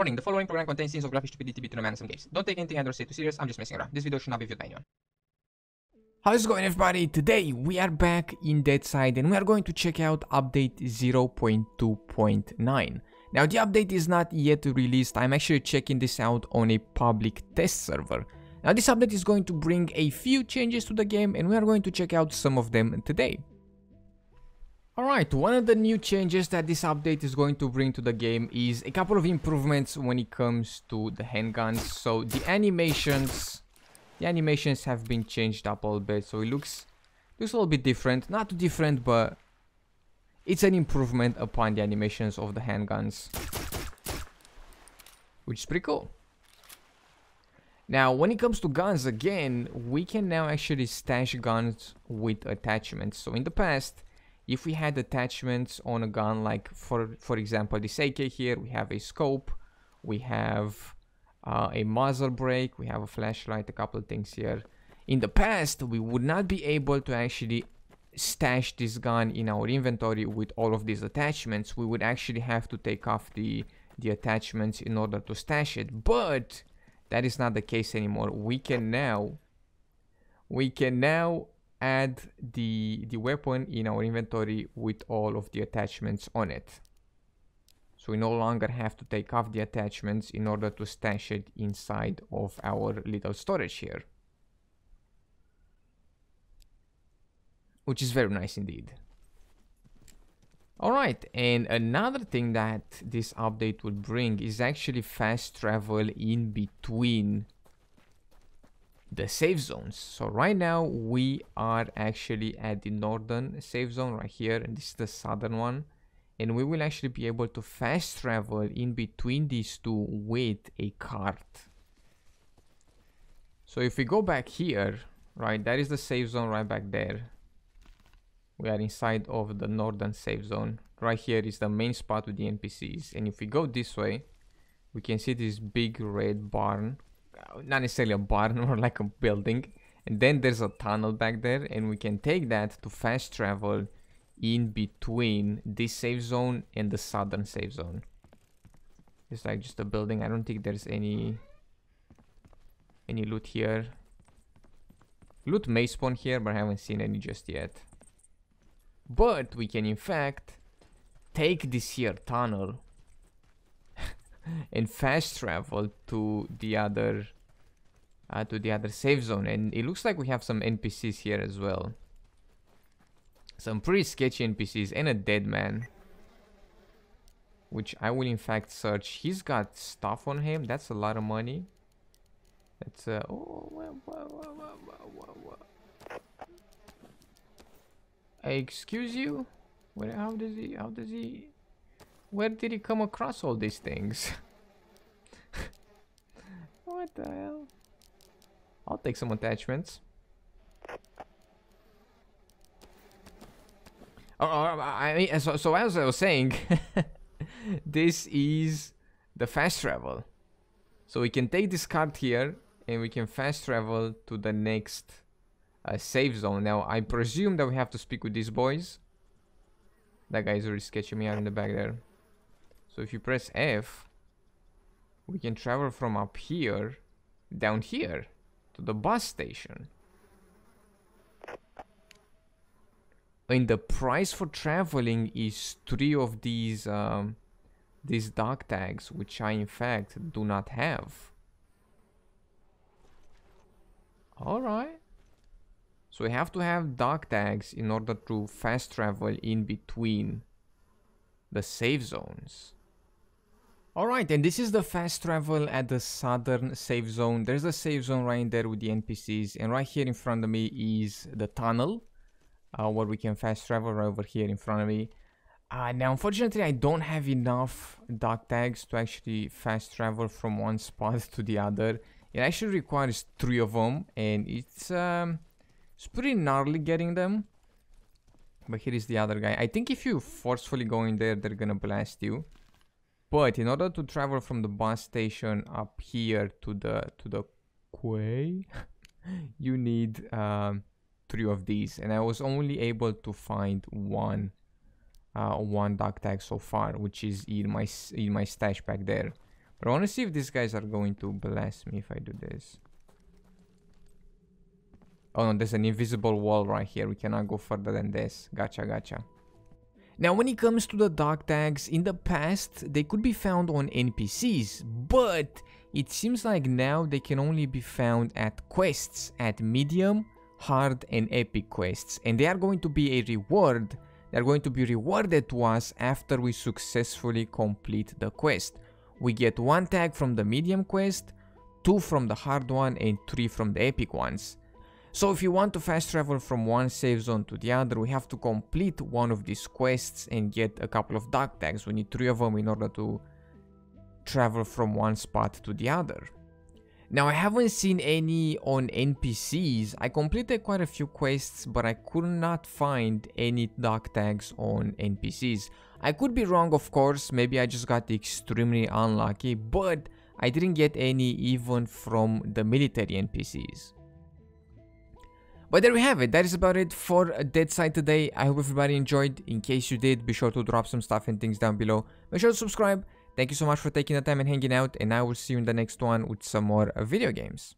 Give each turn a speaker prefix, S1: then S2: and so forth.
S1: Warning, the following program contains scenes of graphic stupidity between a man and some games. Don't take anything I don't say too serious, I'm just messing around. This video should not be viewed by anyone.
S2: How's it going, everybody? Today we are back in Deadside and we are going to check out update 0.2.9. Now the update is not yet released. I'm actually checking this out on a public test server. Now this update is going to bring a few changes to the game and we are going to check out some of them today. Alright, one of the new changes that this update is going to bring to the game is a couple of improvements when it comes to the handguns. So the animations have been changed up a little bit, so it looks a little bit different. Not too different, but it's an improvement upon the animations of the handguns, which is pretty cool. Now, when it comes to guns, again, we can now actually stash guns with attachments. So in the past, if we had attachments on a gun, like for example this AK here, we have a scope, we have a muzzle brake, we have a flashlight, a couple of things here. In the past, we would not be able to actually stash this gun in our inventory with all of these attachments. We would actually have to take off the attachments in order to stash it, but that is not the case anymore. We can now add the weapon in our inventory with all of the attachments on it. So we no longer have to take off the attachments in order to stash it inside of our little storage here, which is very nice indeed. Alright, and another thing that this update will bring is actually fast travel in between the safe zones. So right now we are actually at the northern safe zone right here, and this is the southern one, and we will actually be able to fast travel in between these two with a cart. So if we go back here, right, that is the safe zone right back there. We are inside of the northern safe zone. Right here is the main spot with the NPCs, and if we go this way, we can see this big red barn. Not necessarily a barn, or like a building, and then there's a tunnel back there, and we can take that to fast travel in between this safe zone and the southern safe zone. It's like just a building. I don't think there's any loot here. Loot may spawn here, but I haven't seen any just yet. But we can in fact take this here tunnel and fast travel to the other safe zone, and it looks like we have some NPCs here as well. Some pretty sketchy NPCs and a dead man, which I will in fact search. He's got stuff on him. That's a lot of money. That's excuse you? How does he where did he come across all these things? What the hell? I'll take some attachments. I mean, so as I was saying, this is the fast travel. So we can take this cart here and we can fast travel to the next safe zone. Now, I presume that we have to speak with these boys. That guy is already sketching me out in the back there. So if you press F, we can travel from up here down here to the bus station. And the price for traveling is 3 of these dog tags, which I in fact do not have. Alright. So we have to have dog tags in order to fast travel in between the safe zones. Alright, and this is the fast travel at the southern safe zone. There's a safe zone right in there with the NPCs, and right here in front of me is the tunnel where we can fast travel right over here in front of me. Now unfortunately I don't have enough dog tags to actually fast travel from one spot to the other. It actually requires 3 of them, and it's pretty gnarly getting them. But here is the other guy. I think if you forcefully go in there, they're gonna blast you. But in order to travel from the bus station up here to the quay, you need 3 of these, and I was only able to find one dog tag so far, which is in my stash back there. But I want to see if these guys are going to blast me if I do this. Oh no, there's an invisible wall right here. We cannot go further than this. Gotcha, gotcha. Now, when it comes to the dog tags, in the past, they could be found on NPCs, but it seems like now they can only be found at quests, at medium, hard, and epic quests, and they are going to be a reward. They are going to be rewarded to us after we successfully complete the quest. We get 1 tag from the medium quest, 2 from the hard one, and 3 from the epic ones. So if you want to fast travel from one save zone to the other, we have to complete one of these quests and get a couple of dog tags. We need 3 of them in order to travel from one spot to the other. Now, I haven't seen any on NPCs. I completed quite a few quests, but I could not find any dog tags on NPCs. I could be wrong, of course. Maybe I just got extremely unlucky, but I didn't get any even from the military NPCs. But there we have it. That is about it for Deadside today. I hope everybody enjoyed. In case you did, be sure to drop some stuff and things down below. Make sure to subscribe. Thank you so much for taking the time and hanging out, and I will see you in the next one with some more video games.